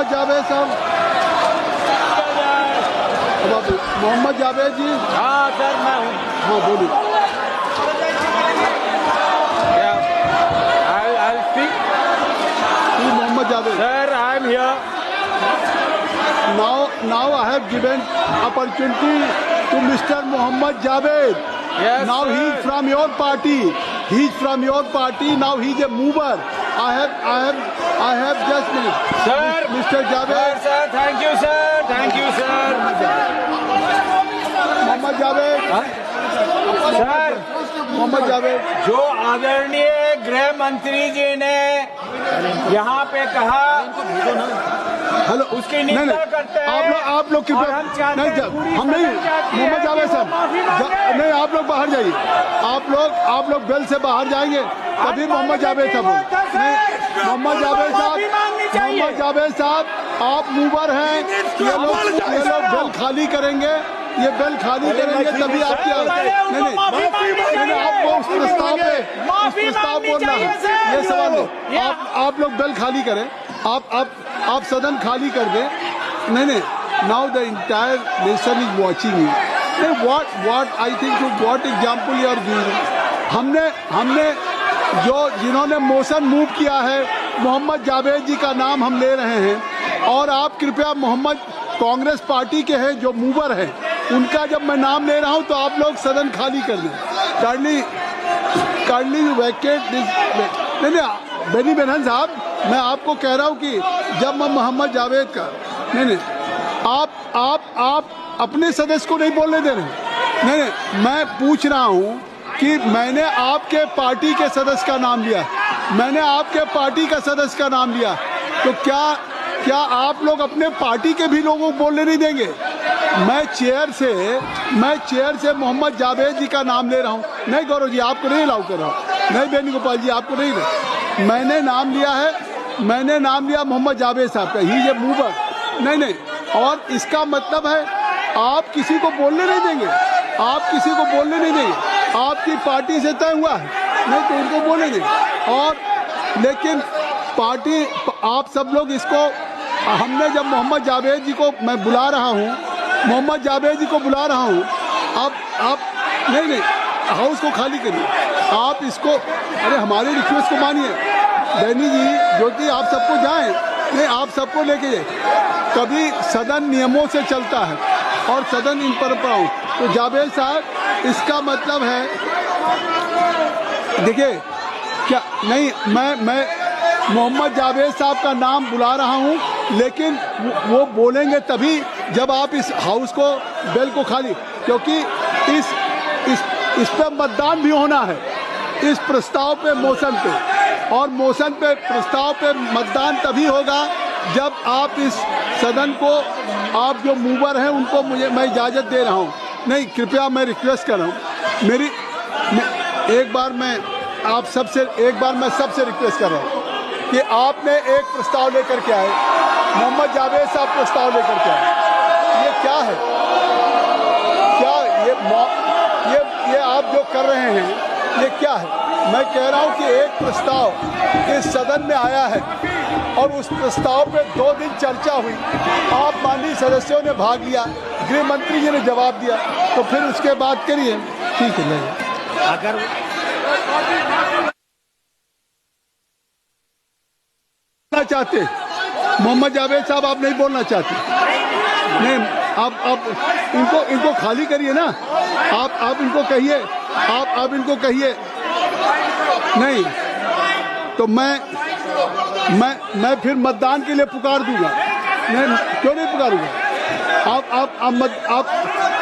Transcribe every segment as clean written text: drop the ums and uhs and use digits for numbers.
मोहम्मद जावेद साहब, मोहम्मद जावेद जी। हाँ सर, मैं हूँ। हाँ बोलिए। I'll speak. Mohammad Javed. Sir, I am here. Now I have given opportunity to Mr. Mohammad Javed. Yes, now sir. he is from your party. He is from your party. Now he is a mover. I have just Sir, Mr. Javed. Sir, thank you, sir. Thank you, sir. Mohammad Javed. Sir, Mohammad Javed. जो आदरणीय गृह मंत्री जी ने यहाँ पे कहा, hello, उसकी निंदा करते हैं। आप लोग कृपया नहीं, हम नहीं, मोहम्मद जावेद साहब नहीं, आप लोग बाहर जाइए। आप लोग बेल से बाहर जाएंगे तभी मोहम्मद जावेद साहब। मोहम्मद जावेद साहब आप मूवर हैं। ये लोग बेल खाली करेंगे, ये बेल खाली करेंगे तभी आपकी नहीं, आपको उस प्रस्ताव बोलना है, ये सवाल है। आप लोग बेल खाली करें, आप सदन खाली कर दें। नहीं, now the entire nation is watching you. What I think what example you are giving. हमने जिन्होंने मोशन मूव किया है, मोहम्मद जावेद जी का नाम हम ले रहे हैं, और आप कृपया मोहम्मद कांग्रेस पार्टी के हैं जो मूवर हैं, उनका जब मैं नाम ले रहा हूं तो आप लोग सदन खाली कर दें। Kindly Venkat this. नहीं, बेनी बेनन साहब, मैं आपको कह रहा हूं कि जब मैं मोहम्मद जावेद का नहीं, आप अपने सदस्य को नहीं बोलने दे रहे। नहीं, मैं पूछ रहा हूं कि मैंने आपके पार्टी के सदस्य का नाम लिया, मैंने आपके पार्टी का सदस्य का नाम लिया, तो क्या आप लोग अपने पार्टी के भी लोगों को बोलने नहीं देंगे? मैं चेयर से मोहम्मद जावेद जी का नाम ले रहा हूं। नहीं गौरव जी, आपको नहीं अलाउ कर रहा हूं। नहीं बेनीगोपाल जी, आपको नहीं। मैंने नाम लिया है, मैंने नाम लिया मोहम्मद जावेद साहब का, ही ये मूवर। नहीं, और इसका मतलब है आप किसी को बोलने नहीं देंगे, आप किसी को बोलने नहीं देंगे। आपकी पार्टी से तय हुआ है, नहीं तो उनको बोलने देंगे। और लेकिन पार्टी, आप सब लोग इसको, हमने जब मोहम्मद जावेद जी को मैं बुला रहा हूँ, मोहम्मद जावेद जी को बुला रहा हूँ, अब आप नहीं, हाउस को खाली करिए। आप इसको, अरे हमारी रिक्वेस्ट को मानिए। बैनी जी, ज्योति, आप सबको जाएं, नहीं आप सबको लेके जाए। कभी सदन नियमों से चलता है और सदन इन परंपराओं। तो जावेद साहब, इसका मतलब है, देखिए क्या नहीं, मैं मोहम्मद जावेद साहब का नाम बुला रहा हूं, लेकिन वो बोलेंगे तभी जब आप इस हाउस को, बेल को खाली, क्योंकि इस पे मतदान भी होना है, इस प्रस्ताव पे, मोशन पे, और मोशन पे, प्रस्ताव पे मतदान तभी होगा जब आप इस सदन को, आप जो मूवर हैं उनको मैं इजाज़त दे रहा हूं। नहीं, कृपया मैं रिक्वेस्ट कर रहा हूं, एक बार मैं सबसे रिक्वेस्ट कर रहा हूं कि आपने एक प्रस्ताव लेकर के आए, मोहम्मद जावेद साहब प्रस्ताव लेकर के आए, ये क्या है? क्या ये आप जो कर रहे हैं, ये क्या है? मैं कह रहा हूं कि एक प्रस्ताव इस सदन में आया है और उस प्रस्ताव पे 2 दिन चर्चा हुई, आप माननीय सदस्यों ने भाग लिया, गृह मंत्री जी ने जवाब दिया, तो फिर उसके बाद करिए। ठीक है, अगर चाहते मोहम्मद जावेद साहब, आप नहीं बोलना चाहते, नहीं, आप इनको खाली करिए ना, आप इनको कहिए, आप इनको कहिए। नहीं तो मैं फिर मतदान के लिए पुकार दूंगा। नहीं, क्यों नहीं पुकारूंगा?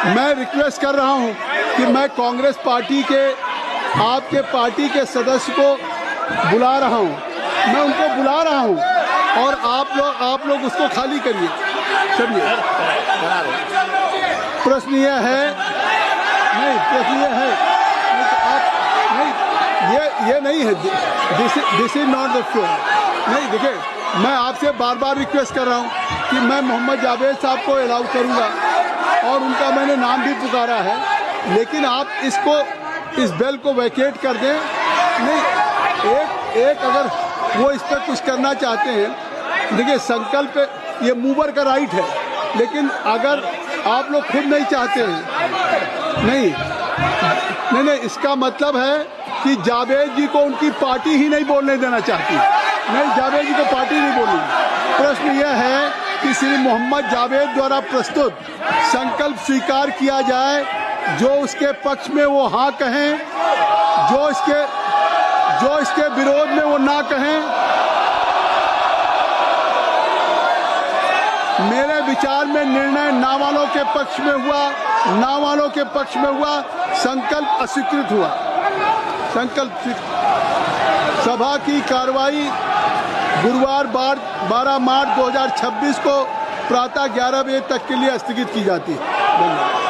मैं रिक्वेस्ट कर रहा हूं कि मैं कांग्रेस पार्टी के, आपके पार्टी के सदस्य को बुला रहा हूं, मैं उनको बुला रहा हूं, और आप लोग उसको खाली करिए। चलिए, प्रश्न यह है, नहीं प्रश्न यह है, आप नहीं, ये नहीं है, this is not the floor. नहीं, देखिए, मैं आपसे बार बार रिक्वेस्ट कर रहा हूं कि मैं मोहम्मद जावेद साहब को अलाउ करूंगा, और उनका मैंने नाम भी पुकारा है, लेकिन आप इस बेल को वैकेट कर दें। नहीं, एक अगर वो इस पर कुछ करना चाहते हैं, देखिए संकल्प, ये मूवर का राइट है, लेकिन अगर आप लोग खुद नहीं चाहते हैं, नहीं, इसका मतलब है कि जावेद जी को उनकी पार्टी ही नहीं बोलने देना चाहती। नहीं, जावेद जी को पार्टी नहीं बोलनी। प्रश्न यह है कि श्री मोहम्मद जावेद द्वारा प्रस्तुत संकल्प स्वीकार किया जाए, जो उसके पक्ष में वो हाँ कहें, जो इसके विरोध में वो ना कहें। मेरे विचार में निर्णय ना वालों के पक्ष में हुआ, ना वालों के पक्ष में हुआ, संकल्प अस्वीकृत हुआ। सभा की कार्रवाई गुरुवार 12 मार्च 2026 को प्रातः 11 बजे तक के लिए स्थगित की जाती है। धन्यवाद।